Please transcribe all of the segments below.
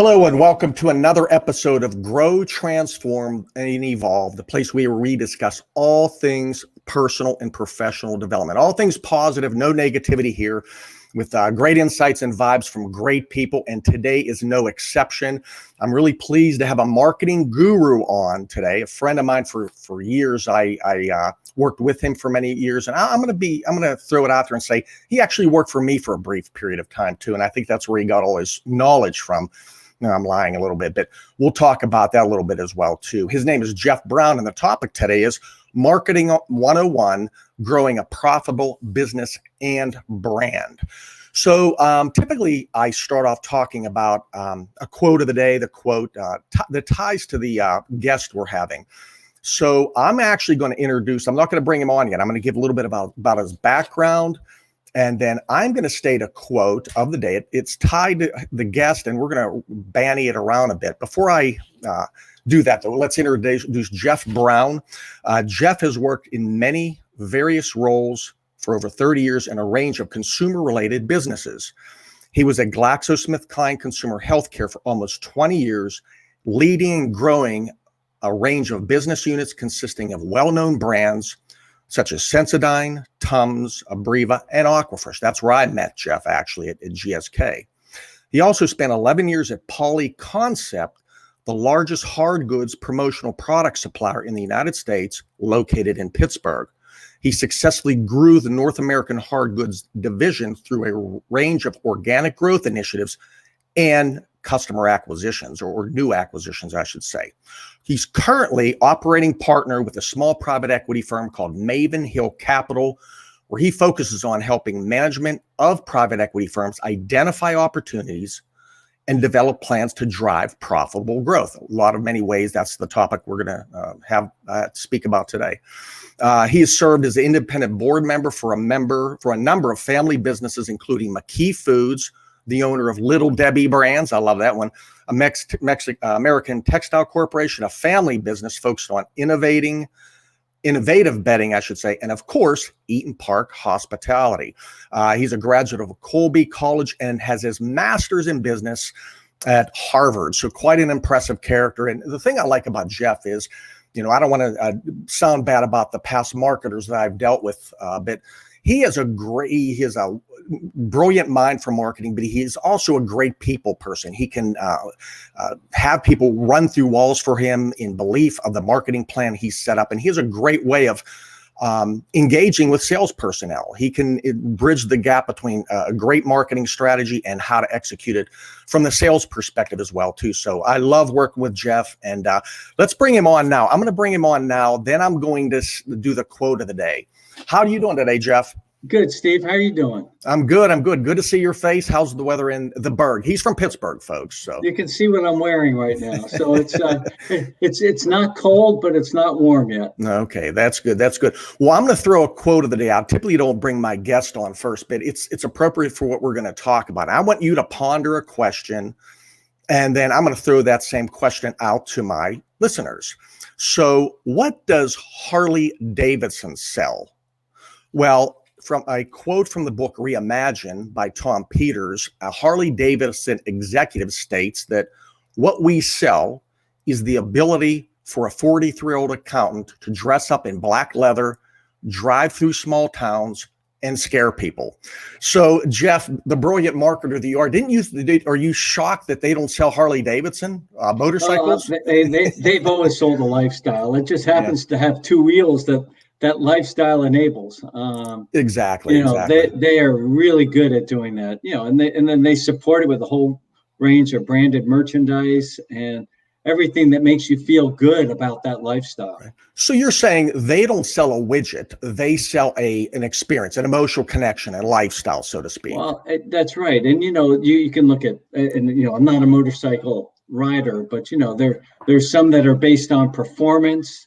Hello and welcome to another episode of Grow, Transform, and Evolve, the place where we discuss all things personal and professional development, all things positive, no negativity here, with great insights and vibes from great people. And today is no exception. I'm really pleased to have a marketing guru on today, a friend of mine for years. I worked with him for many years, and I'm going to throw it out there and say he actually worked for me for a brief period of time too. And I think that's where he got all his knowledge from. Now, I'm lying a little bit, but we'll talk about that a little bit as well too. His name is Jeff Brown, and the topic today is Marketing 101, growing a profitable business and brand. So typically I start off talking about a quote of the day, the quote that ties to the guest we're having. So I'm actually going to introduce, I'm not going to bring him on yet. I'm going to give a little bit about his background. And then I'm going to state a quote of the day. It's tied to the guest, and we're going to bandy it around a bit. Before I do that, though, let's introduce Jeff Brown. Jeff has worked in many various roles for over 30 years in a range of consumer-related businesses. He was at GlaxoSmithKline Consumer Healthcare for almost 20 years, leading and growing a range of business units consisting of well-known brands such as Sensodyne, Tums, Abreva, and Aquafresh. That's where I met Jeff, actually, at GSK. He also spent 11 years at Polyconcept, the largest hard goods promotional product supplier in the United States, located in Pittsburgh. He successfully grew the North American hard goods division through a range of organic growth initiatives and customer acquisitions, or new acquisitions, I should say. He's currently operating partner with a small private equity firm called MavenHill Capital, where he focuses on helping management of private equity firms identify opportunities and develop plans to drive profitable growth. Many ways, that's the topic we're going to have speak about today. He has served as an independent board member for a number of family businesses, including McKee Foods, the owner of Little Debbie Brands. I love that one. American Textile Corporation, a family business focused on innovative bedding, I should say, and of course, Eaton Park Hospitality. He's a graduate of Colby College and has his master's in business at Harvard. So quite an impressive character. And the thing I like about Jeff is, I don't want to sound bad about the past marketers that I've dealt with, but he has a brilliant mind for marketing, but he is also a great people person. He can have people run through walls for him in belief of the marketing plan he's set up. And he has a great way of engaging with sales personnel. He can bridge the gap between a great marketing strategy and how to execute it from the sales perspective as well, too. So I love working with Jeff, and let's bring him on now. I'm going to bring him on now. Then I'm going to do the quote of the day. How are you doing today, Jeff? Good, Steve. How are you doing? I'm good. Good to see your face. How's the weather in the Berg? He's from Pittsburgh, folks. So you can see what I'm wearing right now. So it's not cold, but it's not warm yet. Okay, that's good. That's good. Well, I'm going to throw a quote of the day. I typically don't bring my guest on first, but it's appropriate for what we're going to talk about. I want you to ponder a question, and then I'm going to throw that same question out to my listeners. So, what does Harley Davidson sell? Well, from a quote from the book Reimagine by Tom Peters, a Harley Davidson executive states that what we sell is the ability for a 43-year-old accountant to dress up in black leather, drive through small towns, and scare people. So, Jeff, the brilliant marketer that you are, are you shocked that they don't sell Harley Davidson motorcycles? They've always sold a lifestyle. It just happens to have two wheels that lifestyle enables. Exactly. They are really good at doing that. And then they support it with a whole range of branded merchandise and everything that makes you feel good about that lifestyle. So you're saying they don't sell a widget; they sell an experience, an emotional connection, a lifestyle, so to speak. Well, that's right. And you can look at, and I'm not a motorcycle rider, but there's some that are based on performance.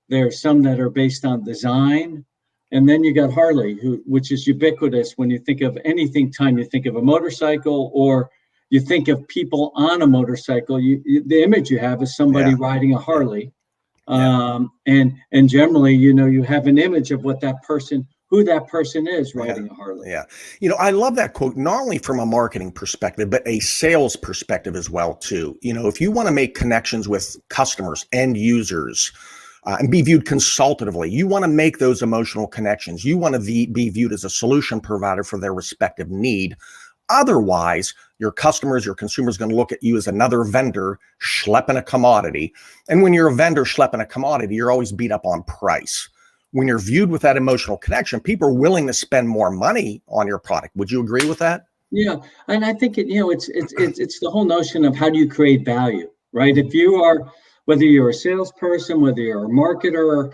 There's some that are based on design. And then you got Harley, which is ubiquitous when you think of anything, time you think of a motorcycle or you think of people on a motorcycle, the image you have is somebody riding a Harley. And generally, you have an image of what that person who that person is riding a Harley. Yeah. I love that quote, not only from a marketing perspective, but a sales perspective as well, too. If you want to make connections with customers, end users, and be viewed consultatively, you want to make those emotional connections. You want to be viewed as a solution provider for their respective need. Otherwise, your customers, your consumers are going to look at you as another vendor schlepping a commodity. And when you're a vendor schlepping a commodity, you're always beat up on price. When you're viewed with that emotional connection, people are willing to spend more money on your product. Would you agree with that? Yeah, and I think it's the whole notion of how do you create value, right? If you are, whether you're a salesperson, whether you're a marketer,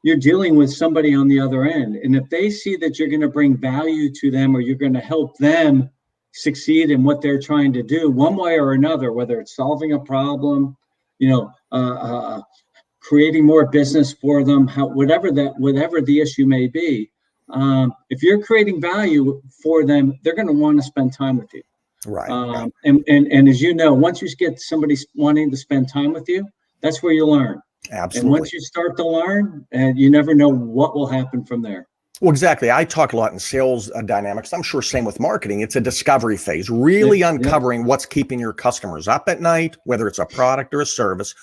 you're dealing with somebody on the other end. And if they see that you're going to bring value to them, or you're going to help them succeed in what they're trying to do, one way or another, whether it's solving a problem, creating more business for them, whatever the issue may be, if you're creating value for them, they're going to want to spend time with you. Right. And as you know, once you get somebody wanting to spend time with you, that's where you learn. Absolutely. And once you start to learn, and you never know what will happen from there. Well, exactly. I talk a lot in sales dynamics. I'm sure same with marketing. It's a discovery phase, really uncovering what's keeping your customers up at night, whether it's a product or a service,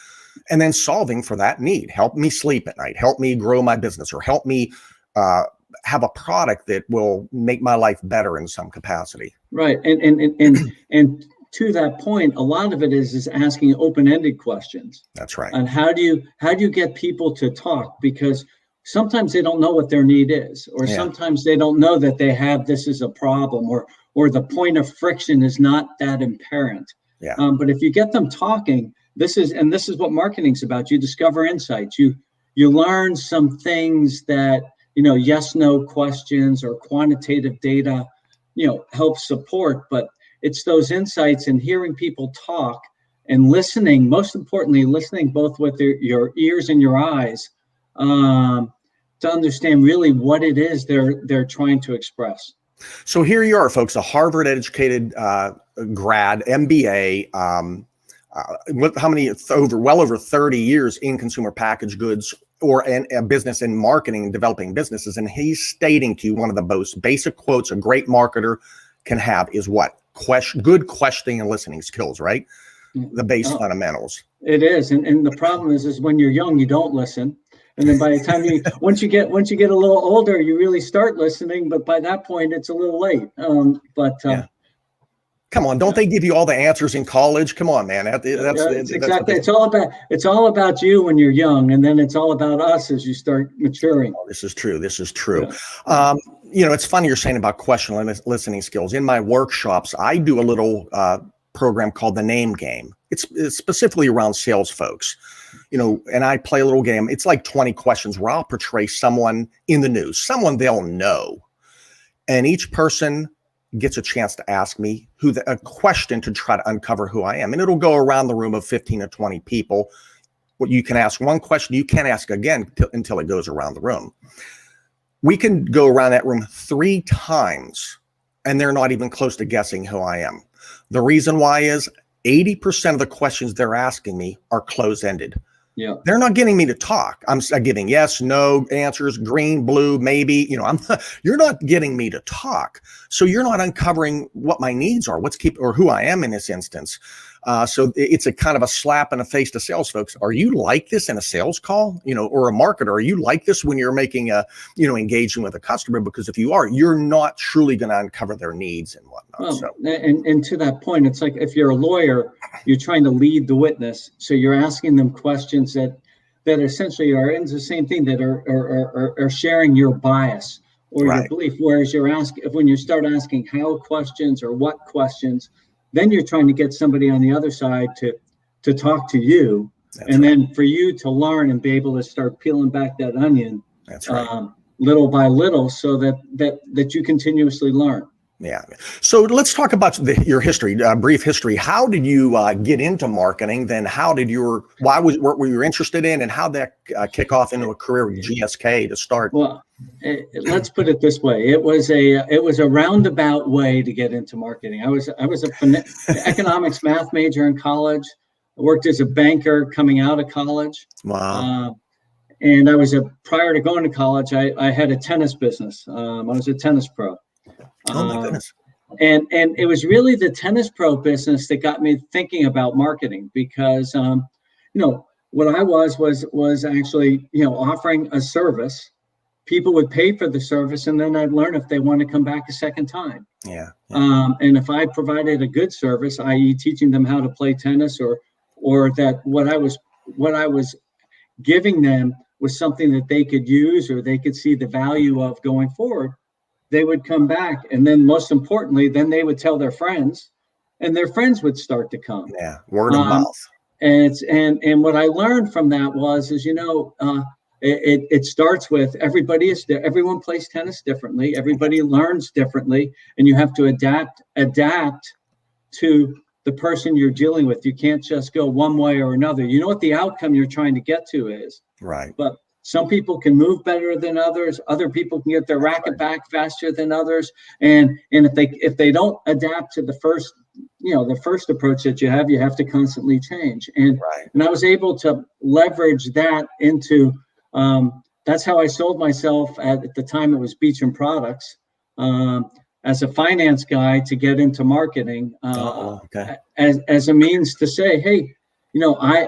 and then solving for that need. Help me sleep at night. Help me grow my business, or help me have a product that will make my life better in some capacity. Right. And to that point, a lot of it is asking open-ended questions. That's right. And how do you get people to talk? Because sometimes they don't know what their need is, or sometimes they don't know that they have this as a problem, or the point of friction is not that apparent. Yeah. But if you get them talking, this is what marketing's about. You discover insights. You learn some things that, yes, no questions or quantitative data, help support, but it's those insights and hearing people talk and listening, most importantly, listening both with your ears and your eyes, to understand really what it is they're trying to express. So here you are, folks, a Harvard-educated grad, MBA, well over 30 years in consumer packaged goods, or a business in marketing and developing businesses. And he's stating to you, one of the most basic quotes a great marketer can have is what? Good questioning and listening skills, right? The base fundamentals. It is. And the problem is when you're young, you don't listen. And then by the time once you get a little older, you really start listening. But by that point, it's a little late. Come on, don't they give you all the answers in college? Come on, man. That's exactly. It's all about you when you're young, and then it's all about us as you start maturing. Oh, this is true. Yeah. It's funny you're saying about question listening skills. In my workshops, I do a little program called the Name Game. It's specifically around sales folks, and I play a little game. It's like 20 questions where I'll portray someone in the news, someone they'll know, and each person gets a chance to ask me a question to try to uncover who I am. And it'll go around the room of 15 to 20 people. Well, you can ask one question, you can't ask again until it goes around the room. We can go around that room 3 times and they're not even close to guessing who I am. The reason why is 80% of the questions they're asking me are closed-ended. Yeah. They're not getting me to talk. I'm giving yes, no answers, green, blue, maybe. You're not getting me to talk. So you're not uncovering what my needs are, or who I am in this instance. So it's a kind of a slap in the face to sales folks. Are you like this in a sales call, or a marketer? Are you like this when you're making engaging with a customer? Because if you are, you're not truly going to uncover their needs and whatnot. Well, and to that point, it's like if you're a lawyer, you're trying to lead the witness. So you're asking them questions that essentially are in the same thing, that are sharing your bias or your belief. Whereas when you start asking how questions or what questions, then you're trying to get somebody on the other side to talk to you. Then for you to learn and be able to start peeling back that onion. That's right. Little by little, so that you continuously learn. Yeah. So let's talk about your history, brief history. How did you get into marketing? Then what were you interested in, and how did that kick off into a career with GSK to start? Well, let's put it this way. It was a roundabout way to get into marketing. I was an economics math major in college. I worked as a banker coming out of college. Wow. And I was prior to going to college, I had a tennis business. I was a tennis pro. Oh my goodness. And it was really the tennis pro business that got me thinking about marketing, because what I was actually offering a service. People would pay for the service, and then I'd learn if they want to come back a second time. Yeah. And if I provided a good service, i.e., teaching them how to play tennis, or that what I was giving them was something that they could use or they could see the value of going forward, they would come back. And then most importantly, then they would tell their friends, and their friends would start to come. Yeah. Word of mouth. And what I learned from that is, it starts with everyone plays tennis differently. Everybody learns differently, and you have to adapt to the person you're dealing with. You can't just go one way or another. You know what the outcome you're trying to get to is. Right. But some people can move better than others. Other people can get their racket back faster than others. And if they don't adapt to the first approach that you have to constantly change. And I was able to leverage that into that's how I sold myself at the time. It was Beecham Products. As a finance guy to get into marketing, as a means to say, hey, I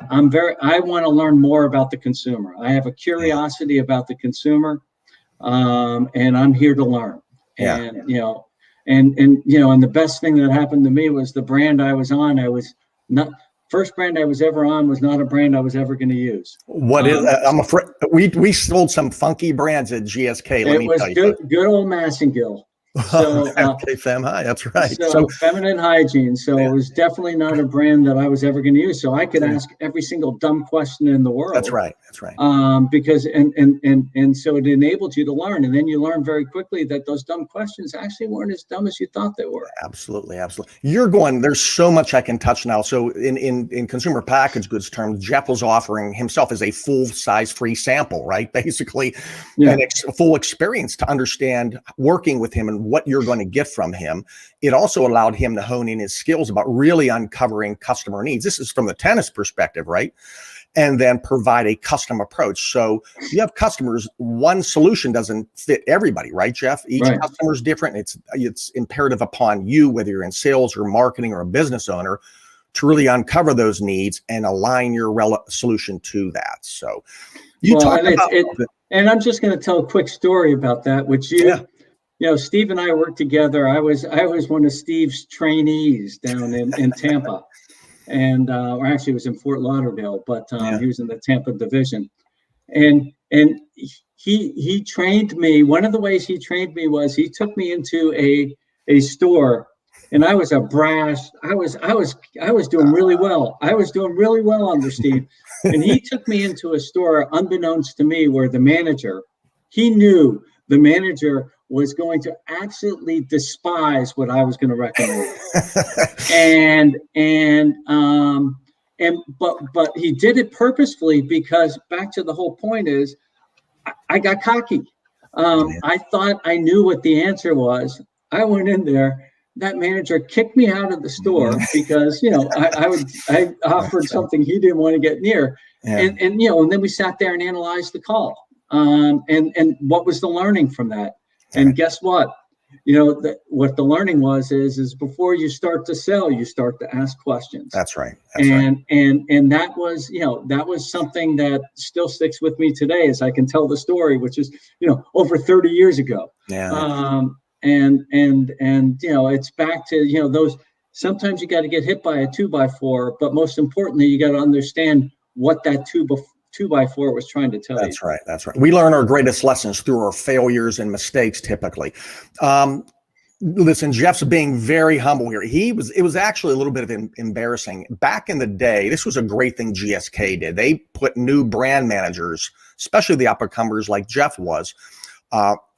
want to learn more about the consumer. I have a curiosity about the consumer, and I'm here to learn. And and the best thing that happened to me was the brand I was on. First brand I was ever on was not a brand I was ever going to use. I'm afraid we sold some funky brands at GSK. It was good old Massengill. So okay, Fem High, that's right. So feminine hygiene. So it was definitely not a brand that I was ever going to use. So I could ask every single dumb question in the world. That's right. Because and so it enabled you to learn, and then you learn very quickly that those dumb questions actually weren't as dumb as you thought they were. Absolutely. There's so much I can touch now. So in consumer packaged goods terms, Jeff was offering himself as a full size free sample, right? Basically, a full experience to understand working with him and what you're going to get from him. It also allowed him to hone in his skills about really uncovering customer needs. This is from the tennis perspective, right? And then provide a custom approach. So you have customers, one solution doesn't fit everybody, right, Jeff? Each customer is different. It's imperative upon you, whether you're in sales or marketing or a business owner, to really uncover those needs and align your solution to that. So and I'm just going to tell a quick story about that, which Steve and I worked together. I was one of Steve's trainees down in Tampa, and or actually it was in Fort Lauderdale, but he was in the Tampa division, and he trained me. One of the ways he trained me was he took me into a store, and I was doing really well. I was doing really well under Steve, and he took me into a store unbeknownst to me where he knew the manager was going to absolutely despise what I was going to recommend. But he did it purposefully, because back to the whole point is I got cocky. I thought I knew what the answer was. I went in there. That manager kicked me out of the store because, I offered something he didn't want to get near. And then we sat there and analyzed the call. And what was the learning from that? And guess what? What the learning is before you start to sell, you start to ask questions. That's right. And that was something that still sticks with me today, as I can tell the story, which is, over 30 years ago. Yeah. And it's back to, those, sometimes you got to get hit by a 2x4, but most importantly, you got to understand what that 2x4 was trying to tell you. That's right. We learn our greatest lessons through our failures and mistakes, typically. Listen, Jeff's being very humble here. It was actually a little bit of embarrassing. Back in the day, this was a great thing GSK did. They put new brand managers, especially the up-and-comers like Jeff was,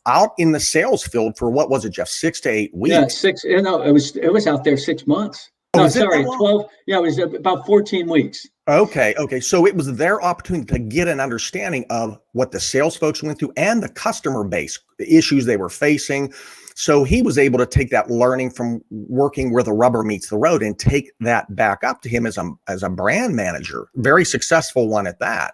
out in the sales field for, what was it, Jeff, 6 to 8 weeks? Yeah, it was out there 6 months. No, sorry, 12. Yeah, it was about 14 weeks. Okay. So it was their opportunity to get an understanding of what the sales folks went through and the customer base, the issues they were facing. So he was able to take that learning from working where the rubber meets the road and take that back up to him as a brand manager, very successful one at that.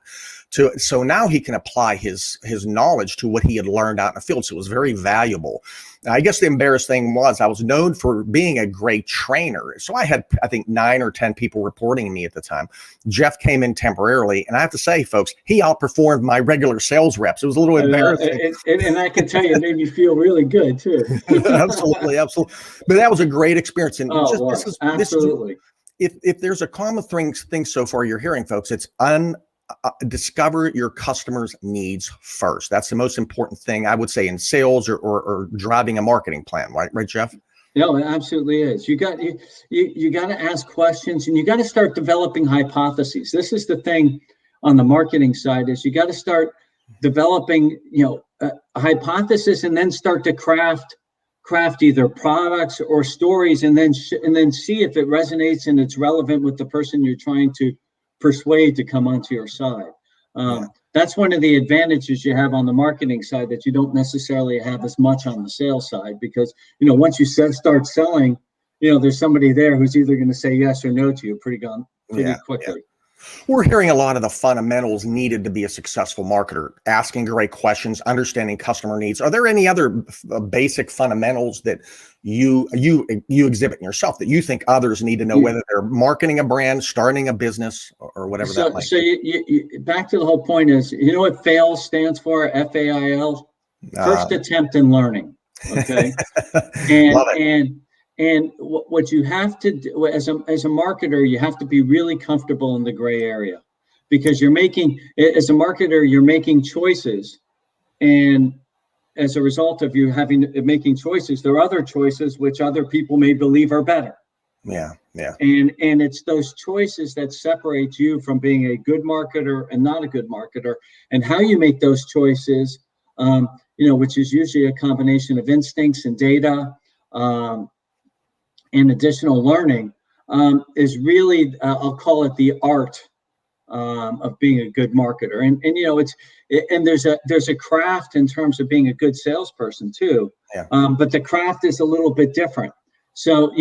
So now he can apply his knowledge to what he had learned out in the field. So it was very valuable. Now, I guess the embarrassing thing was I was known for being a great trainer. So I had, I think, 9 or 10 people reporting me at the time. Jeff came in temporarily, and I have to say, folks, he outperformed my regular sales reps. It was a little embarrassing. And I can tell you, it made me feel really good too. Absolutely. But that was a great experience. And absolutely. If there's a common thing so far you're hearing, folks, it's discover your customers' needs first. That's the most important thing, I would say, in sales or driving a marketing plan, right, Jeff? No, it absolutely is. You got to ask questions, and you got to start developing hypotheses. This is the thing on the marketing side, is you got to start developing, a hypothesis, and then start to craft either products or stories, and then see if it resonates and it's relevant with the person you're trying to persuade to come onto your side. That's one of the advantages you have on the marketing side that you don't necessarily have as much on the sales side, because once you start selling, there's somebody there who's either going to say yes or no to you pretty quickly. We're hearing a lot of the fundamentals needed to be a successful marketer: asking great questions, understanding customer needs. Are there any other basic fundamentals that you exhibit in yourself that you think others need to know, whether they're marketing a brand, starting a business, or whatever that might be? So you back to the whole point is, what FAIL stands for? FAIL, first attempt in learning. Okay. And what you have to do as a marketer, you have to be really comfortable in the gray area, because as a marketer, you're making choices, and as a result of you making choices, there are other choices which other people may believe are better. Yeah. And it's those choices that separate you from being a good marketer and not a good marketer, and how you make those choices, which is usually a combination of instincts and data, and additional learning, is really, I'll call it the art of being a good marketer. And there's a craft in terms of being a good salesperson too. Yeah. But the craft is a little bit different. So,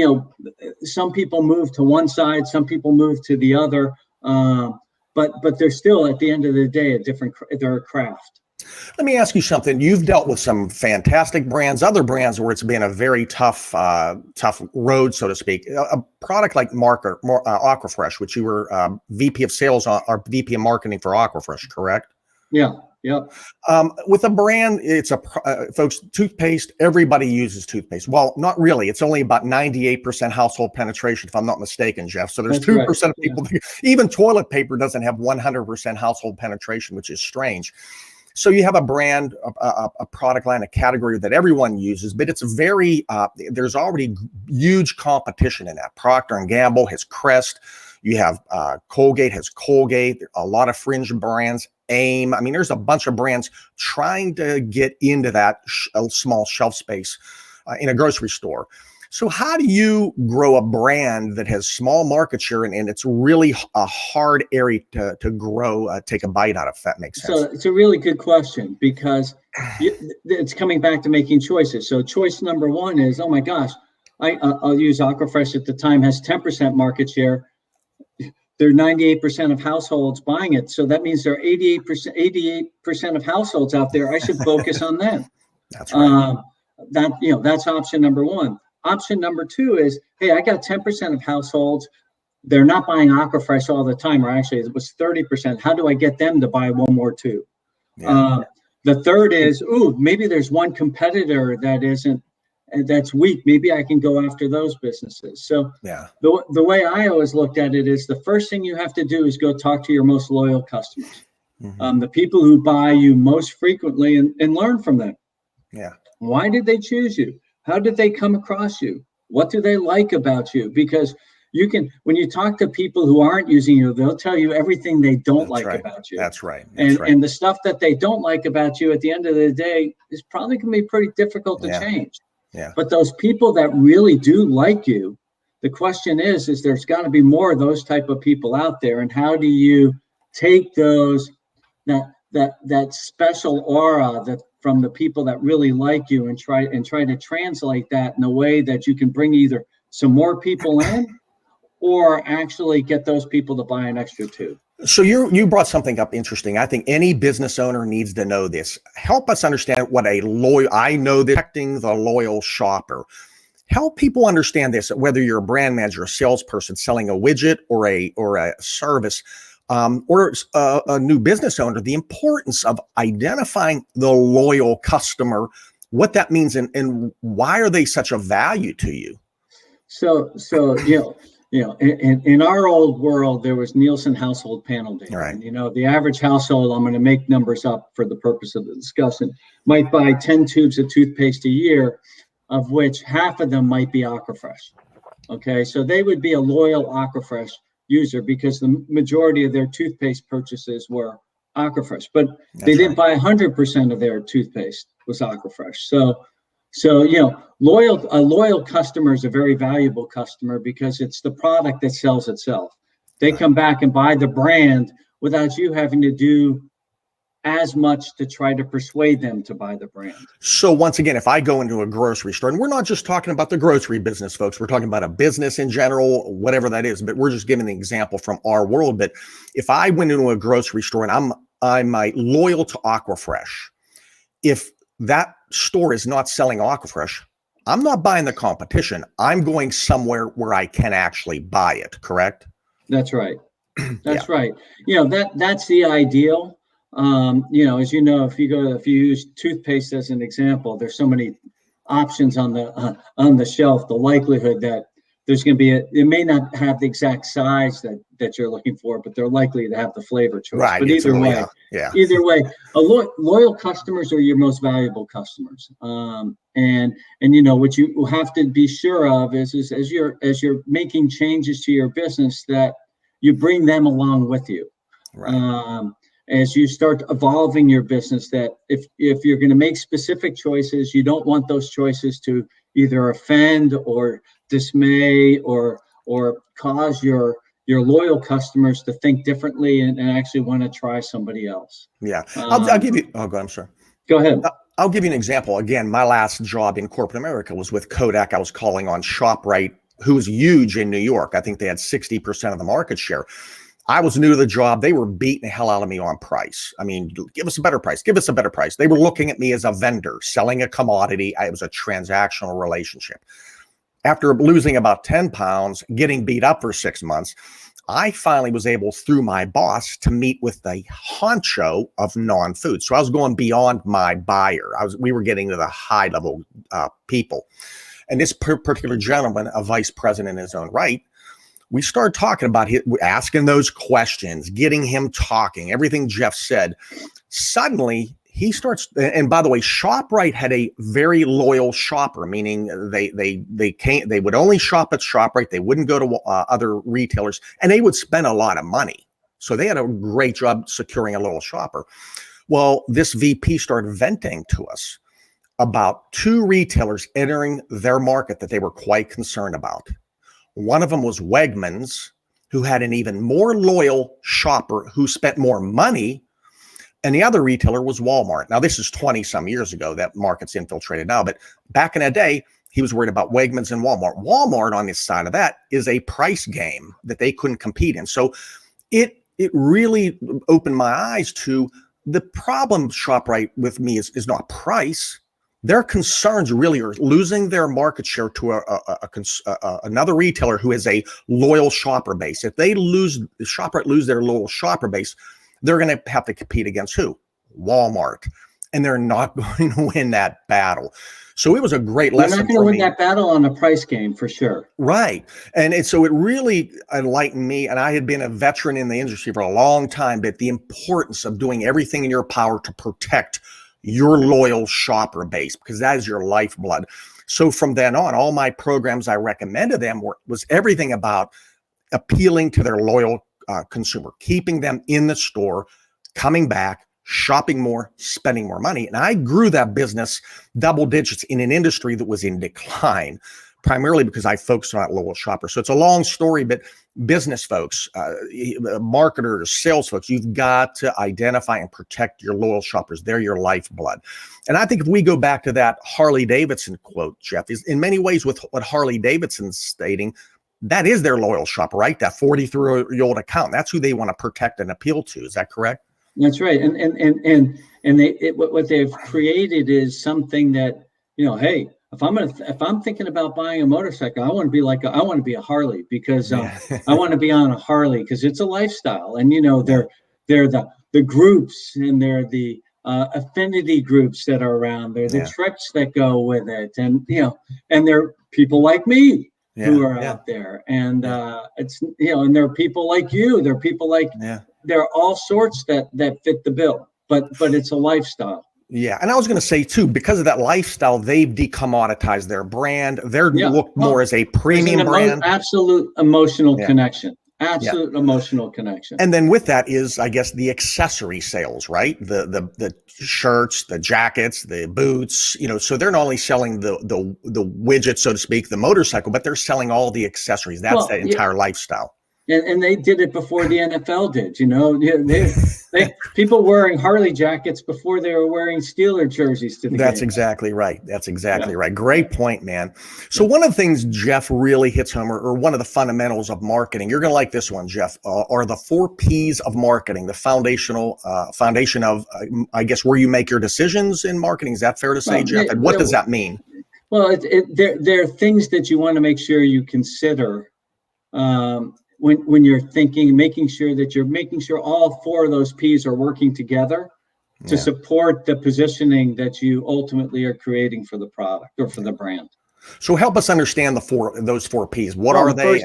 some people move to one side, some people move to the other, but they're still, at the end of the day, they're a craft. Let me ask you something. You've dealt with some fantastic brands, other brands where it's been a very tough road, so to speak. A product like Aquafresh, which you were VP of Sales or VP of Marketing for Aquafresh, correct? Yeah. With a brand, it's folks, toothpaste, everybody uses toothpaste. Well, not really. It's only about 98% household penetration, if I'm not mistaken, Jeff. So there's 2% of people, even toilet paper doesn't have 100% household penetration, which is strange. So you have a brand, a product line, a category that everyone uses, but it's there's already huge competition in that. Procter & Gamble has Crest. You have Colgate has Colgate. A lot of fringe brands, AIM. I mean, there's a bunch of brands trying to get into that small shelf space in a grocery store. So how do you grow a brand that has small market share and it's really a hard area to grow, take a bite out of, if that makes sense? So it's a really good question, because it's coming back to making choices. So choice number one is, oh my gosh, I'll use Aquafresh at the time, has 10% market share. There are 98% of households buying it. So that means there are 88% of households out there. I should focus on them. That's right. That's option number one. Option number two is, hey, I got 10% of households. They're not buying Aquafresh all the time, or actually it was 30%. How do I get them to buy one more too? Yeah. The third is, maybe there's one competitor that's weak. Maybe I can go after those businesses. So the way I always looked at it is, the first thing you have to do is go talk to your most loyal customers, the people who buy you most frequently, and learn from them. Yeah. Why did they choose you? How did they come across you? What do they like about you? Because when you talk to people who aren't using you, they'll tell you everything they don't like about you. That's right. And the stuff that they don't like about you, at the end of the day, is probably going to be pretty difficult to change. Yeah. But those people that really do like you, the question is there's got to be more of those type of people out there. And how do you take that special aura from the people that really like you, and try to translate that in a way that you can bring either some more people in, or actually get those people to buy an extra too? So you brought something up interesting. I think any business owner needs to know this. Help us understand what a loyal, I know that protecting the loyal shopper. Help people understand this, whether you're a brand manager, a salesperson selling a widget or a service, or a new business owner, the importance of identifying the loyal customer, what that means, and why are they such a value to you? So in our old world, there was Nielsen household panel data. Right. And, the average household, I'm going to make numbers up for the purpose of the discussion, might buy 10 tubes of toothpaste a year, of which half of them might be Aquafresh. Okay, so they would be a loyal Aquafresh user because the majority of their toothpaste purchases were Aquafresh, but they didn't buy 100% of their toothpaste was Aquafresh. So loyal customer is a very valuable customer because it's the product that sells itself. They come back and buy the brand without you having to do as much to try to persuade them to buy the brand. So once again, if I go into a grocery store, and we're not just talking about the grocery business, folks, we're talking about a business in general, whatever that is, but we're just giving the example from our world. But if I went into a grocery store and I'm loyal to Aquafresh, if that store is not selling Aquafresh, I'm not buying the competition. I'm going somewhere where I can actually buy it, correct? That's right. That's right. That's the ideal. As if you use toothpaste as an example, there's so many options on the shelf. The likelihood that there's going to be it may not have the exact size that you're looking for, but they're likely to have the flavor choice. Right. But either way, loyal customers are your most valuable customers. And what you have to be sure of is as you're making changes to your business, that you bring them along with you. Right. As you start evolving your business, that if you're going to make specific choices, you don't want those choices to either offend or dismay or cause your loyal customers to think differently and actually want to try somebody else. Yeah. I'll give you, oh, go, I'm sorry. Go ahead. I'll give you an example. Again, my last job in corporate America was with Kodak. I was calling on ShopRite, who was huge in New York. I think they had 60% of the market share. I was new to the job. They were beating the hell out of me on price. I mean, give us a better price. Give us a better price. They were looking at me as a vendor, selling a commodity. It was a transactional relationship. After losing about 10 pounds, getting beat up for 6 months, I finally was able, through my boss, to meet with the honcho of non-food. So I was going beyond my buyer. We were getting to the high level people. And this particular gentleman, a vice president in his own right, we started talking about asking those questions, getting him talking, everything Jeff said. Suddenly, he starts, and by the way, ShopRite had a very loyal shopper, meaning they would only shop at ShopRite. They wouldn't go to other retailers, and they would spend a lot of money. So they had a great job securing a loyal shopper. Well, this VP started venting to us about 2 retailers entering their market that they were quite concerned about. One of them was Wegmans, who had an even more loyal shopper who spent more money. And the other retailer was Walmart. Now, this is 20 some years ago. That market's infiltrated now. But back in the day, he was worried about Wegmans and Walmart. Walmart, on this side of that, is a price game that they couldn't compete in. So it really opened my eyes to the problem ShopRite with me is not price. Their concerns really are losing their market share to another retailer who has a loyal shopper base. If they ShopRite lose their loyal shopper base, they're going to have to compete against who? Walmart. And they're not going to win that battle. So it was a great lesson. They're not going to win that battle on a price game for sure. Right. And so it really enlightened me. And I had been a veteran in the industry for a long time, but the importance of doing everything in your power to protect your loyal shopper base, because that is your lifeblood. So from then on, all my programs I recommended them was everything about appealing to their loyal consumer, keeping them in the store, coming back, shopping more, spending more money. And I grew that business double digits in an industry that was in decline, primarily because I focused on that loyal shopper. So it's a long story, but business folks, marketers, sales folks, you've got to identify and protect your loyal shoppers. They're your lifeblood. And I think if we go back to that Harley Davidson quote, Jeff, is in many ways with what Harley Davidson's stating, that is their loyal shopper, right? That 43-year-old account. That's who they want to protect and appeal to. Is that correct? That's right. What they've created is something that, hey, if I'm thinking about buying a motorcycle, I want to be a Harley, because I want to be on a Harley because it's a lifestyle. And they're the groups, and they're the affinity groups that are around. They're the trips that go with it, and and they're people like me who are out there, and it's and there are people like you. There are people like there are all sorts that fit the bill, but it's a lifestyle. Yeah, and I was going to say too, because of that lifestyle, they've decommoditized their brand. They're looked more as a premium brand. Absolute emotional connection. Absolute emotional connection. And then with that is, I guess, the accessory sales, right? The shirts, the jackets, the boots. So they're not only selling the widget, so to speak, the motorcycle, but they're selling all the accessories. That's that entire lifestyle. And they did it before the NFL did, people wearing Harley jackets before they were wearing Steeler jerseys to the That's game. Exactly right. That's exactly right. Great point, man. So one of the things Jeff really hits home, or one of the fundamentals of marketing, you're going to like this one, Jeff, are the 4 Ps of marketing, the foundation of, I guess, where you make your decisions in marketing. Is that fair to say, Jeff? And what does that mean? Well, there are things that you want to make sure you consider when you're thinking, making sure all 4 of those P's are working together to support the positioning that you ultimately are creating for the product or for the brand. So help us understand those 4 P's. What are they?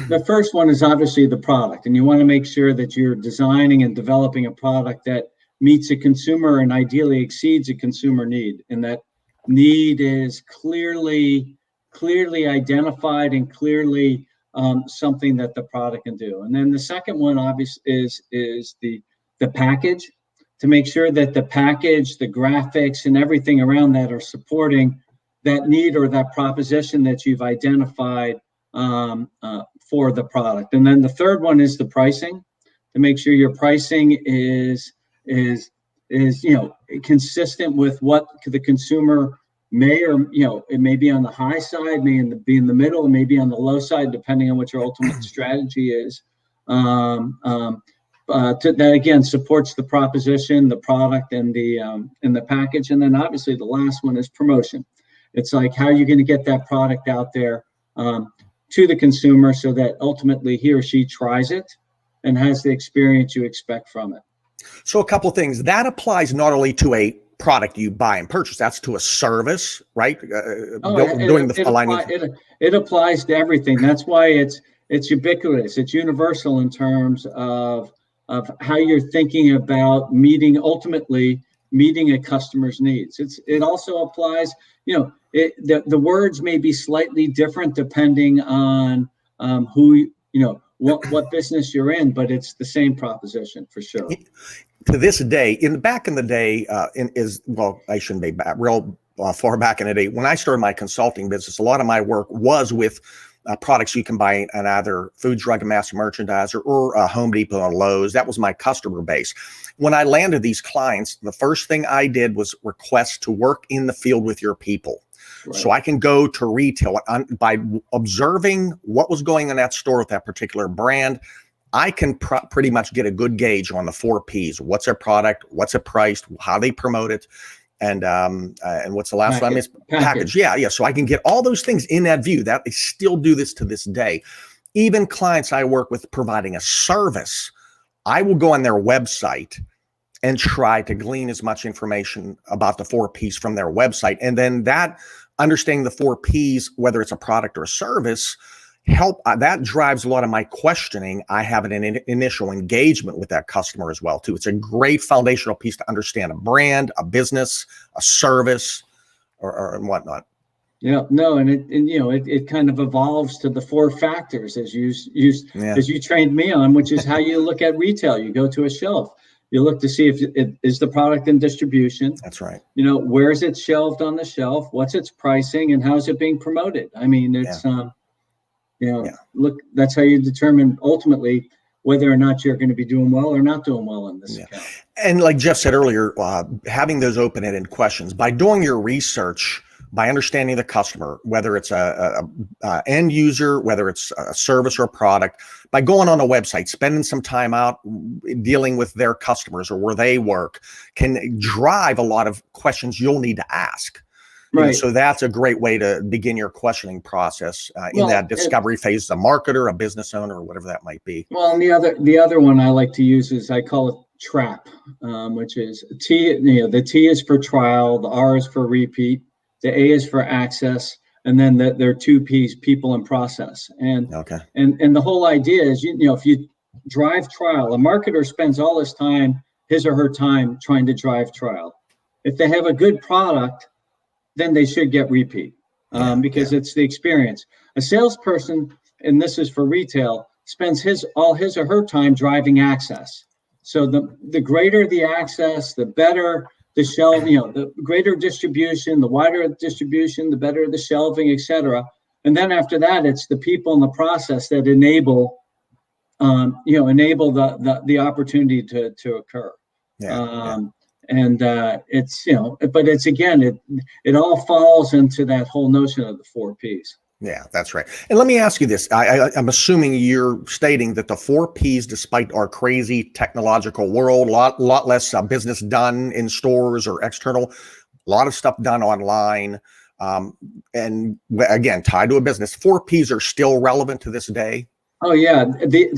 The first one is obviously the product, and you want to make sure that you're designing and developing a product that meets a consumer and ideally exceeds a consumer need, and that need is clearly identified and clearly something that the product can do. And then the second one, obviously, is the package, to make sure that the package, the graphics, and everything around that are supporting that need or that proposition that you've identified for the product. And then the third one is the pricing, to make sure your pricing is consistent with what the consumer may, or it may be on the high side, may be in the middle, and maybe on the low side, depending on what your ultimate strategy is. That again supports the proposition, the product, and the package. And then obviously the last one is promotion. It's like, how are you going to get that product out there to the consumer so that ultimately he or she tries it and has the experience you expect from it. So a couple of things that applies not only to a product you buy and purchase, that's to a service, right? It applies to everything. That's why it's ubiquitous. It's universal in terms of how you're thinking about ultimately meeting a customer's needs. It also applies, the words may be slightly different depending on what business you're in, but it's the same proposition for sure. To this day, back in the day, I shouldn't be back real far back in the day. When I started my consulting business, a lot of my work was with products you can buy at either food, drug, and mass merchandiser or Home Depot and Lowe's. That was my customer base. When I landed these clients, the first thing I did was request to work in the field with your people. Right. So I can go to retail by observing what was going on in that store with that particular brand. I can pretty much get a good gauge on the 4 Ps. What's their product? What's it priced? How they promote it? And what's the last one? Package. Yeah. So I can get all those things in that view. That they still do this to this day. Even clients I work with providing a service, I will go on their website and try to glean as much information about the 4 Ps from their website. And then that understanding the 4 Ps, whether it's a product or a service, that drives a lot of my questioning. I have an initial engagement with that customer as well too. It's a great foundational piece to understand a brand, a business, a service, or whatnot. Yeah, no, and it kind of evolves to the 4 factors as you trained me on, which is how you look at retail. You go to a shelf, you look to see if it is the product in distribution. That's right. Where is it shelved on the shelf? What's its pricing, and how is it being promoted? I mean, it's look, that's how you determine ultimately whether or not you're going to be doing well or not doing well in this account. And like Jeff said earlier, having those open-ended questions, by doing your research, by understanding the customer, whether it's a end user, whether it's a service or a product, by going on a website, spending some time out dealing with their customers or where they work, can drive a lot of questions you'll need to ask. Right. So that's a great way to begin your questioning process in that discovery phase, a marketer, a business owner, or whatever that might be. Well, and the other one I like to use is, I call it TRAP, which is T. The T is for trial, the R is for repeat, the A is for access, and then there are two P's, people and process. And and the whole idea is, if you drive trial, a marketer spends all his or her time trying to drive trial. If they have a good product, then they should get repeat, because it's the experience. A salesperson, and this is for retail, spends all his or her time driving access. So the greater the access, the better the shelf, the greater distribution, the wider distribution, the better the shelving, etc. And then after that, it's the people and the process that enable the opportunity to occur. And it's, but it's, again, it all falls into that whole notion of the 4 Ps. Yeah, that's right. And let me ask you this. I'm assuming you're stating that the 4 Ps, despite our crazy technological world, a lot less business done in stores or external, a lot of stuff done online, and again, tied to a business, 4 Ps are still relevant to this day. Oh yeah,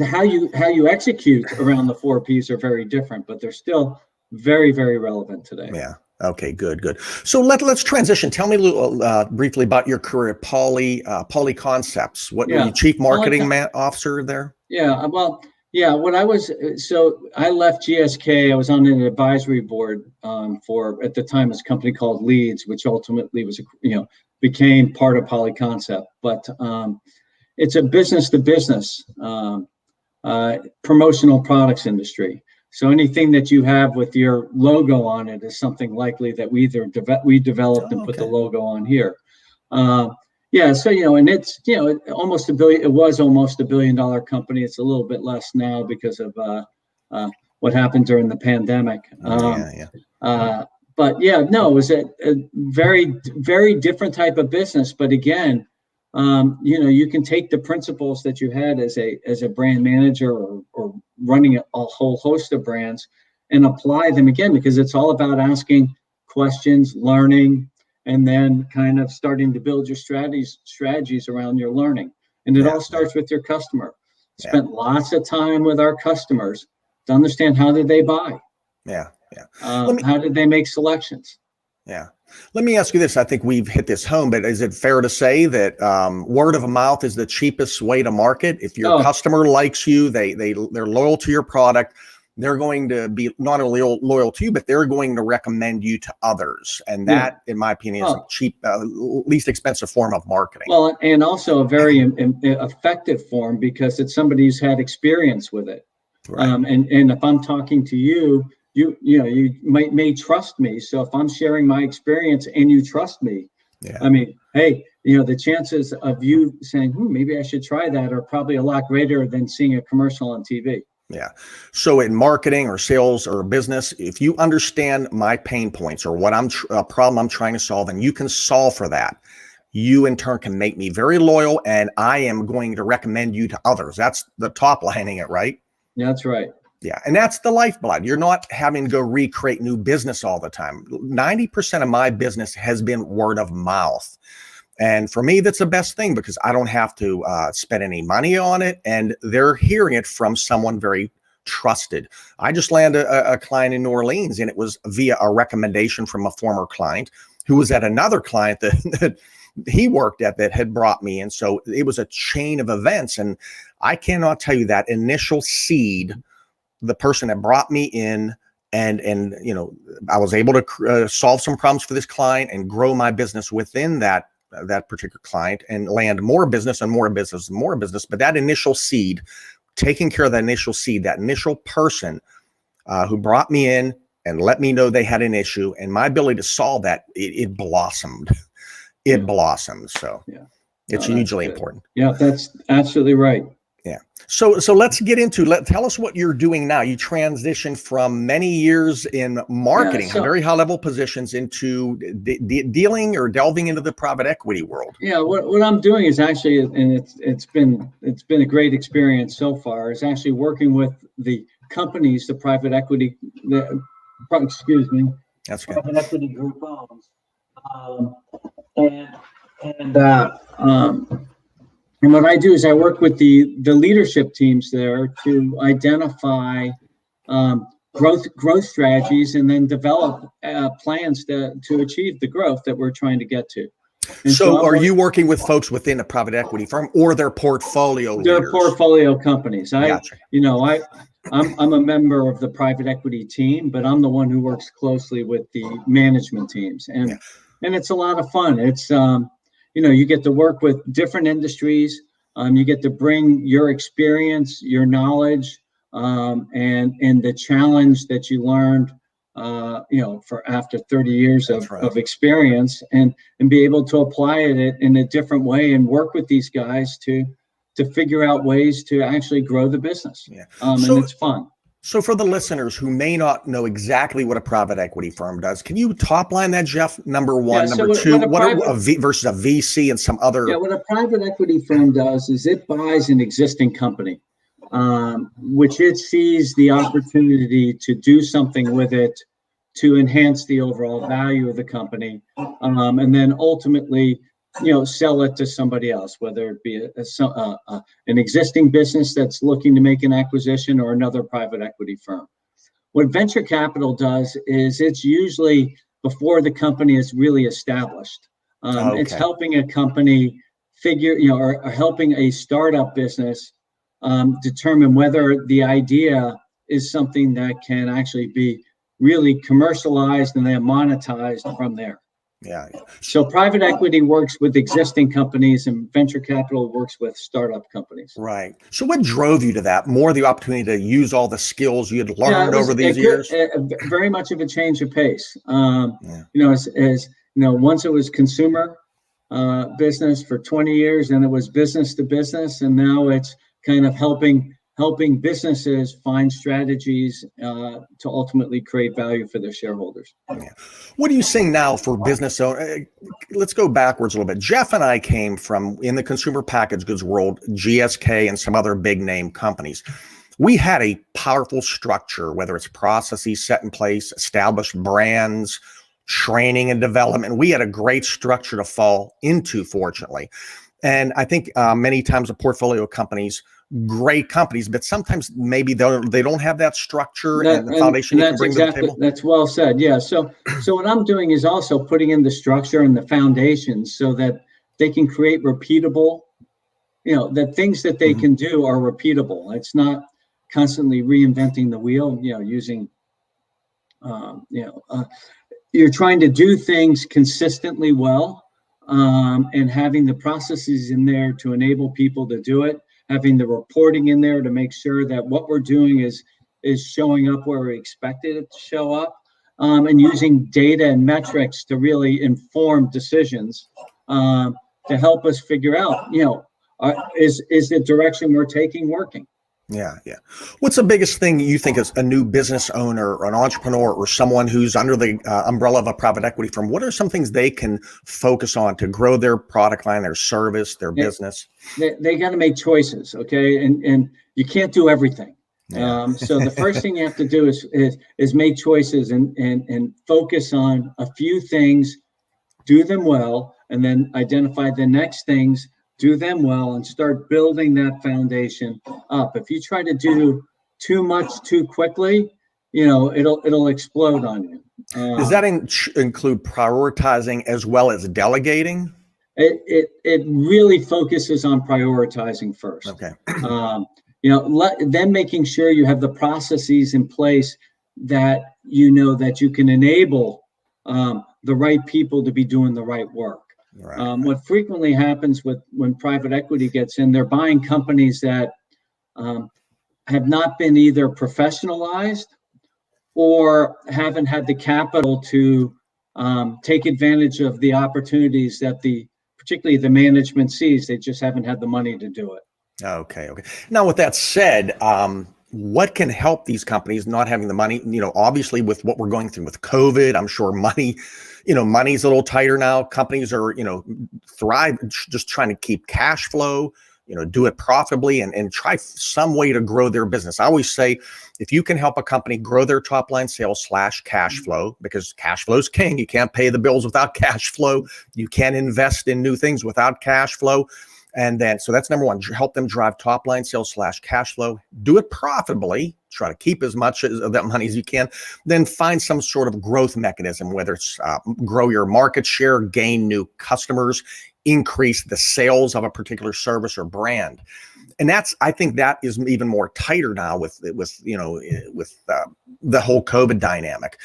how you execute around the 4 Ps are very different, but they're still very, very relevant today. Yeah. Okay, good. So let's transition. Tell me a little briefly about your career at Polyconcepts. What were you, chief marketing officer there? Yeah, well, yeah. What I was, so I left GSK. I was on an advisory board for, at the time, it was a company called Leeds, which ultimately was, became part of Polyconcept. But it's a business to business promotional products industry. So anything that you have with your logo on it is something likely that we developed and put the logo on here. So, and it's, almost $1 billion, it was almost $1 billion company. It's a little bit less now because of what happened during the pandemic. But yeah, no, it was a very, very different type of business. But again, you can take the principles that you had as a brand manager or running a whole host of brands and apply them again, because it's all about asking questions, learning, and then kind of starting to build your strategies around your learning. And it all starts with your customer. Spent lots of time with our customers to understand, how did they buy? How did they make selections? Let me ask you this. I think we've hit this home, but is it fair to say that word of mouth is the cheapest way to market? If your customer likes you, they're loyal to your product, they're going to be not only loyal to you, but they're going to recommend you to others. And that, in my opinion, is a cheap, least expensive form of marketing. Well, and also a very effective form, because it's somebody who's had experience with it. And if I'm talking to you, you may trust me. So if I'm sharing my experience and you trust me, I mean, hey, the chances of you saying, maybe I should try that, are probably a lot greater than seeing a commercial on TV. So in marketing or sales or business, if you understand my pain points or what a problem I'm trying to solve, and you can solve for that, you in turn can make me very loyal, and I am going to recommend you to others. That's the top lining it, right? That's right. And that's the lifeblood. You're not having to go recreate new business all the time. 90% of my business has been word of mouth. And for me, that's the best thing, because I don't have to spend any money on it, and they're hearing it from someone very trusted. I just landed a client in New Orleans, and it was via a recommendation from a former client who was at another client that he worked at that had brought me in. So it was a chain of events. And I cannot tell you that initial seed, the person that brought me in, and I was able to solve some problems for this client and grow my business within that particular client, and land more business and more business and more business. But that initial seed, taking care of that initial seed, that initial person who brought me in and let me know they had an issue, and my ability to solve that, it blossomed. It blossomed. So it's hugely important. Yeah, that's absolutely right. Yeah. So let's get into, tell us what you're doing now. You transitioned from many years in marketing, very high level positions, into dealing or delving into the private equity world. Yeah, what I'm doing is actually, and it's been a great experience so far, is actually working with the companies, the private equity, That's good. private equity group owns, and what I do is I work with the leadership teams there to identify growth strategies, and then develop plans to achieve the growth that we're trying to get to. And so are you working with folks within a private equity firm or their portfolio leaders? Portfolio companies. Gotcha. I'm a member of the private equity team, but I'm the one who works closely with the management teams, and it's a lot of fun. It's you get to work with different industries. You get to bring your experience, your knowledge, and the challenge that you learned, for after 30 years of experience, and be able to apply it in a different way, and work with these guys to figure out ways to actually grow the business. And it's fun. So for the listeners who may not know exactly what a private equity firm does, can you top line that, Jeff? Number one, number two, versus a VC and some other? Yeah, what a private equity firm does is it buys an existing company, which it sees the opportunity to do something with it to enhance the overall value of the company, and then ultimately, sell it to somebody else, whether it be an existing business that's looking to make an acquisition, or another private equity firm. What venture capital does is it's usually before the company is really established. It's helping a company figure, or helping a startup business determine whether the idea is something that can actually be really commercialized and then monetized from there. Yeah. So private equity works with existing companies, and venture capital works with startup companies. Right. So what drove you to that? More the opportunity to use all the skills you had learned over these years? Very much of a change of pace. Once it was consumer business for 20 years, and it was business to business, and now it's kind of helping businesses find strategies to ultimately create value for their shareholders. Yeah. What are you seeing now for business owners? Let's go backwards a little bit. Jeff and I came from, in the consumer packaged goods world, GSK and some other big name companies. We had a powerful structure, whether it's processes set in place, established brands, training and development. We had a great structure to fall into, fortunately. And I think many times the portfolio companies, great companies, but sometimes maybe they don't have that structure and the foundation you can bring to the table. That's well said. Yeah. So what I'm doing is also putting in the structure and the foundations so that they can create repeatable, that things that they can do are repeatable. It's not constantly reinventing the wheel, using, you're trying to do things consistently well, and having the processes in there to enable people to do it, having the reporting in there to make sure that what we're doing is showing up where we expected it to show up, and using data and metrics to really inform decisions, to help us figure out, is the direction we're taking working? Yeah. What's the biggest thing you think as a new business owner or an entrepreneur or someone who's under the umbrella of a private equity firm? What are some things they can focus on to grow their product line, their service, their business? They got to make choices, okay? And you can't do everything. Yeah. So the first thing you have to do is make choices and focus on a few things, do them well, and then identify the next things, do them well, and start building that foundation up. If you try to do too much too quickly, it'll explode on you. Does that include prioritizing as well as delegating? It really focuses on prioritizing first. Okay. Then making sure you have the processes in place that that you can enable the right people to be doing the right work. Right. What frequently happens when private equity gets in, they're buying companies that have not been either professionalized or haven't had the capital to take advantage of the opportunities that particularly the management sees. They just haven't had the money to do it. Okay. Now, with that said, what can help these companies not having the money? Obviously with what we're going through with COVID, I'm sure money's a little tighter now. Companies are, thrive, just trying to keep cash flow, do it profitably and try some way to grow their business. I always say, if you can help a company grow their top line sales / cash flow, because cash flow is king. You can't pay the bills without cash flow. You can't invest in new things without cash flow. And then, so that's number one, help them drive top line sales / cash flow, do it profitably, try to keep as much of that money as you can, then find some sort of growth mechanism, whether it's grow your market share, gain new customers, increase the sales of a particular service or brand. And I think that is even more tighter now with the whole COVID dynamic.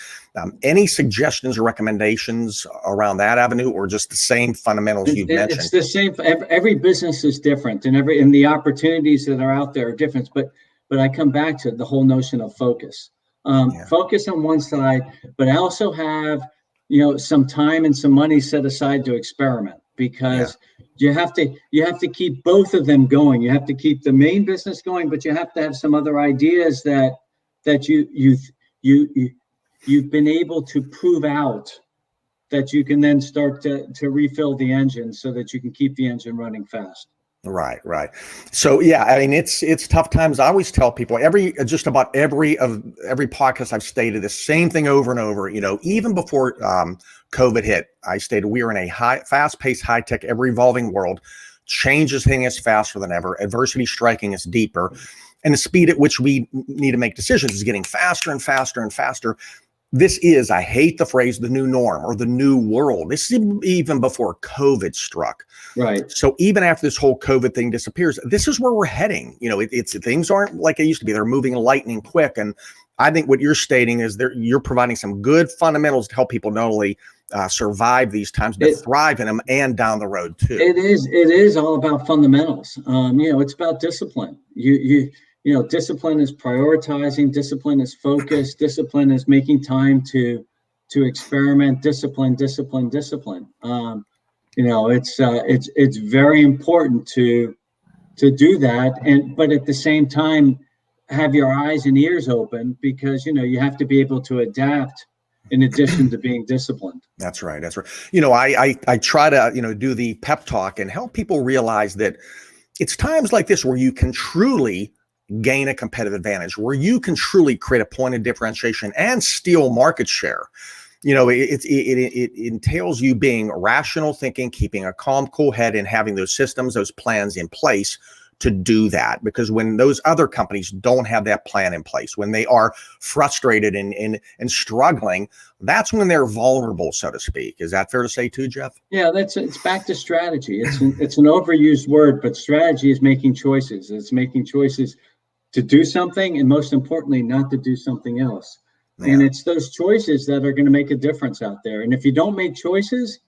Any suggestions or recommendations around that avenue, or just the same fundamentals you've mentioned? It's the same. Every business is different, and the opportunities that are out there are different. But I come back to the whole notion of focus. Focus on one side, but I also have some time and some money set aside to experiment, because you have to keep both of them going. You have to keep the main business going, but you have to have some other ideas that you've been able to prove out, that you can then start to refill the engine so that you can keep the engine running fast. Right. So I mean, it's tough times. I always tell people, just about every podcast I've stated the same thing over and over. Even before COVID hit, I stated we are in a fast-paced, high-tech, ever-evolving world. Change is hitting us faster than ever. Adversity striking us deeper, and the speed at which we need to make decisions is getting faster and faster and faster. This is, I hate the phrase, the new norm or the new world. This is even before COVID struck. Right. So even after this whole COVID thing disappears, this is where we're heading. Things aren't like they used to be. They're moving lightning quick. And I think what you're stating is you're providing some good fundamentals to help people not only survive these times, but thrive in them and down the road too. It is all about fundamentals. It's about discipline. Discipline is prioritizing, discipline is focus, discipline is making time to experiment, discipline. It's very important to do that, but at the same time have your eyes and ears open, because you have to be able to adapt in addition to being disciplined. That's right. I try to do the pep talk and help people realize that it's times like this where you can truly gain a competitive advantage, where you can truly create a point of differentiation and steal market share. It entails you being rational thinking, keeping a calm, cool head, and having those systems, those plans in place to do that. Because when those other companies don't have that plan in place, when they are frustrated and struggling, that's when they're vulnerable, so to speak. Is that fair to say too, Jeff? Yeah, it's back to strategy. It's an overused word, but strategy is making choices. It's making choices to do something, and most importantly, not to do something else. Yeah. And it's those choices that are going to make a difference out there. And if you don't make choices,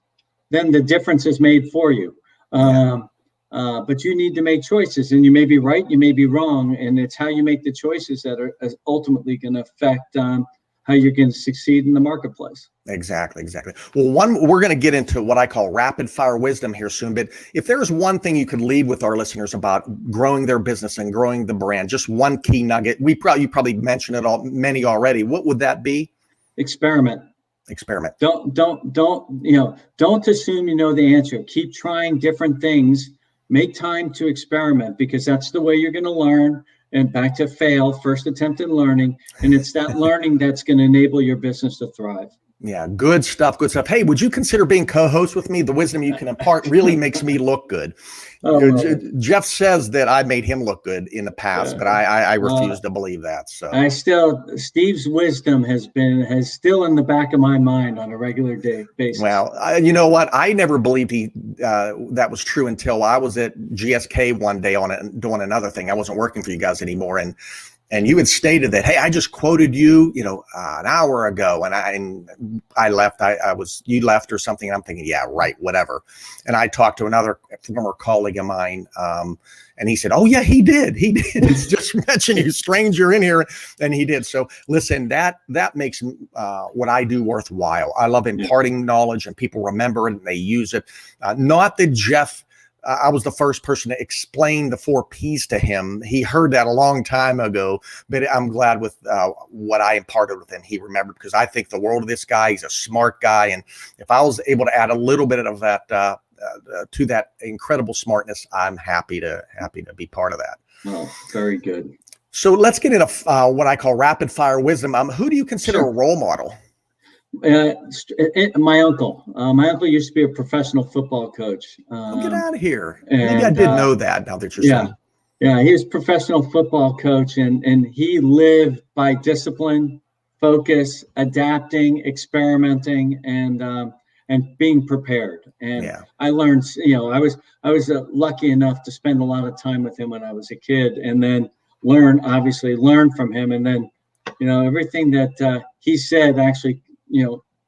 then the difference is made for you. But you need to make choices, and you may be right, you may be wrong, and it's how you make the choices that are ultimately going to affect how you're going to succeed in the marketplace. Exactly. Well, we're going to get into what I call rapid fire wisdom here soon, but if there's one thing you could leave with our listeners about growing their business and growing the brand, just one key nugget, you probably mentioned many already. What would that be? Experiment. Don't assume you know the answer. Keep trying different things. Make time to experiment, because that's the way you're going to learn. And back to fail, first attempt in learning. And it's that learning that's going to enable your business to thrive. Yeah, good stuff. Hey, would you consider being co-host with me? The wisdom you can impart really makes me look good. Jeff says that I made him look good in the past, but I refuse to believe that. So Steve's wisdom has still in the back of my mind on a regular basis. Well, you know what? I never believed that was true until I was at GSK one day doing another thing. I wasn't working for you guys anymore, and you had stated that, hey, I just quoted you, an hour ago, and I left. You left or something. And I'm thinking, yeah, right, whatever. And I talked to another former colleague of mine, and he said, oh yeah, he did. He's just mentioned you, stranger in here, and he did. So listen, that makes what I do worthwhile. I love imparting knowledge, and people remember it and they use it. Not that Jeff I was the first person to explain the 4 Ps to him. He heard that a long time ago, but I'm glad with what I imparted with him, he remembered, because I think the world of this guy. He's a smart guy. And if I was able to add a little bit of that to that incredible smartness, I'm happy to be part of that. Oh, very good. So let's get into what I call rapid fire wisdom. Who do you consider a role model? My uncle. My uncle used to be a professional football coach. Get out of here. Maybe I did know that now that you're saying. Yeah, he was a professional football coach, and he lived by discipline, focus, adapting, experimenting, and being prepared. And I learned, I was lucky enough to spend a lot of time with him when I was a kid, and then learn from him. And then, everything that he said, actually,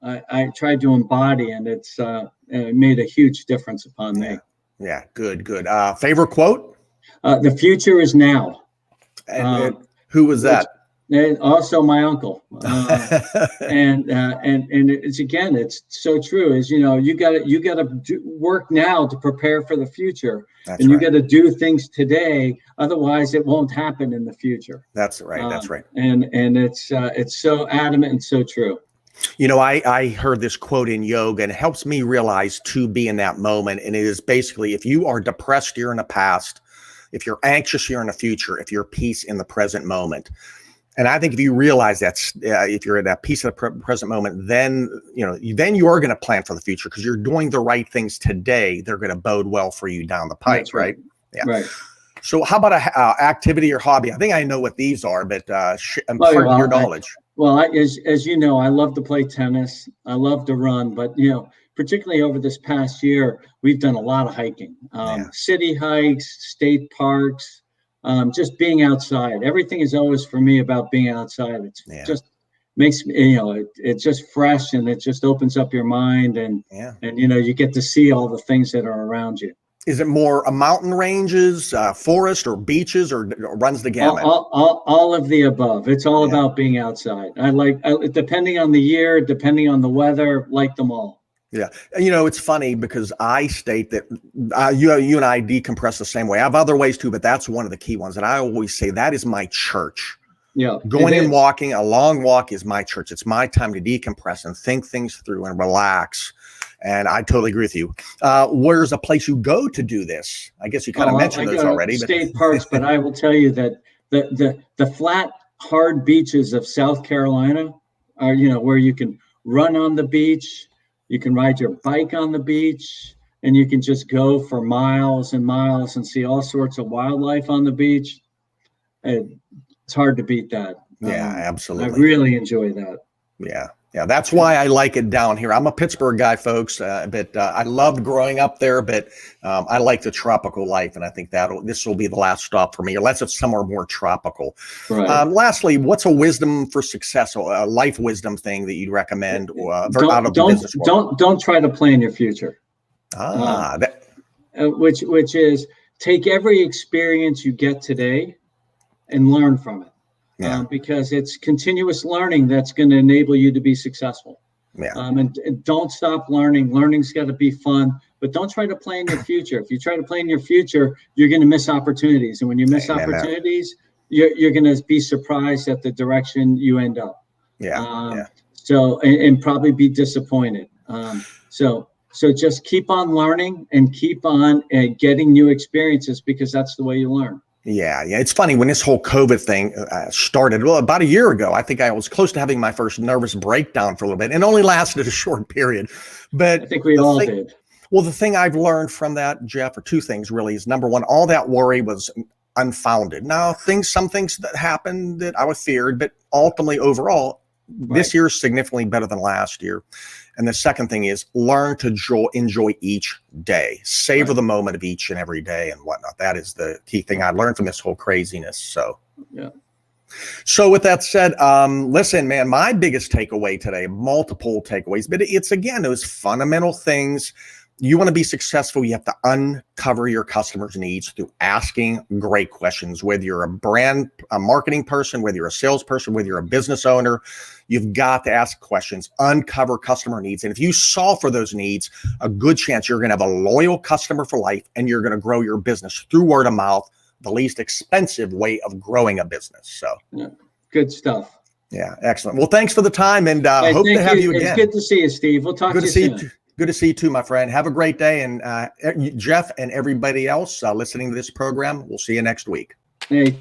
I tried to embody, and it made a huge difference upon me. Yeah, good. Favorite quote? The future is now. And who was that? And also my uncle. And it's so true. Is you got to work now to prepare for the future. That's right. You got to do things today, otherwise it won't happen in the future. That's right. That's right. And it's so adamant and so true. I heard this quote in yoga, and it helps me realize to be in that moment. And it is basically, if you are depressed, you're in the past. If you're anxious, you're in the future. If you're peace in the present moment. And I think if you realize that's, if you're at that peace of the present moment, then you are going to plan for the future, because you're doing the right things today. They're going to bode well for you down the pipe, right? Yeah. Right. So how about a activity or hobby? I think I know what these are, but impart your knowledge. As you know, I love to play tennis. I love to run, but particularly over this past year, we've done a lot of hiking, city hikes, state parks, just being outside. Everything is always for me about being outside. It's just makes me, it's just fresh, and it just opens up your mind, and you get to see all the things that are around you. Is it more mountain ranges, forest, or beaches, or runs the gamut? All of the above. It's all about being outside. Depending on the year, depending on the weather, like them all. Yeah. It's funny, because I state that you and I decompress the same way. I have other ways too, but that's one of the key ones. And I always say that is my church. Yeah. Going and walking, a long walk is my church. It's my time to decompress and think things through and relax. And I totally agree with you. Where's a place you go to do this? I guess you kind of mentioned those already. State parks, but I will tell you that the flat, hard beaches of South Carolina are, where you can run on the beach, you can ride your bike on the beach, and you can just go for miles and miles and see all sorts of wildlife on the beach. It's hard to beat that. Yeah, absolutely. I really enjoy that. Yeah, that's why I like it down here. I'm a Pittsburgh guy, folks, but I loved growing up there, but I like the tropical life, and I think this will be the last stop for me, unless it's somewhere more tropical. Right. Lastly, what's a wisdom for success, or a life wisdom thing that you'd recommend out of the business world? Don't try to plan your future. Which is, take every experience you get today and learn from it. Because it's continuous learning that's going to enable you to be successful. And don't stop learning. Learning's got to be fun, but don't try to plan your future. If you try to plan your future, you're going to miss opportunities. And when you miss opportunities, you're going to be surprised at the direction you end up. So, and probably be disappointed. So just keep on learning and keep on getting new experiences, because that's the way you learn. Yeah. It's funny, when this whole COVID thing started, about a year ago, I think I was close to having my first nervous breakdown for a little bit, and only lasted a short period. But I think we all did. Well, the thing I've learned from that, Jeff, or two things really, is number one, all that worry was unfounded. Now, some things that happened that I was feared, but ultimately overall, this year is significantly better than last year. And the second thing is, learn to enjoy each day, savor the moment of each and every day and whatnot. That is the key thing I learned from this whole craziness. So with that said, listen, man, my biggest takeaway today, multiple takeaways, but it's, again, those fundamental things. You want to be successful, you have to uncover your customers' needs through asking great questions. Whether you're a marketing person, whether you're a salesperson, whether you're a business owner, You've got to ask questions, uncover customer needs. And if you solve for those needs, a good chance you're going to have a loyal customer for life, and you're going to grow your business through word of mouth, the least expensive way of growing a business. So yeah, good stuff. Yeah, excellent. Well, thanks for the time, and Hey, hope to have you It's again. good to see you, Steve. We'll talk to you soon. Good to see you too, my friend. Have a great day. And Jeff and everybody else listening to this program, we'll see you next week. Hey.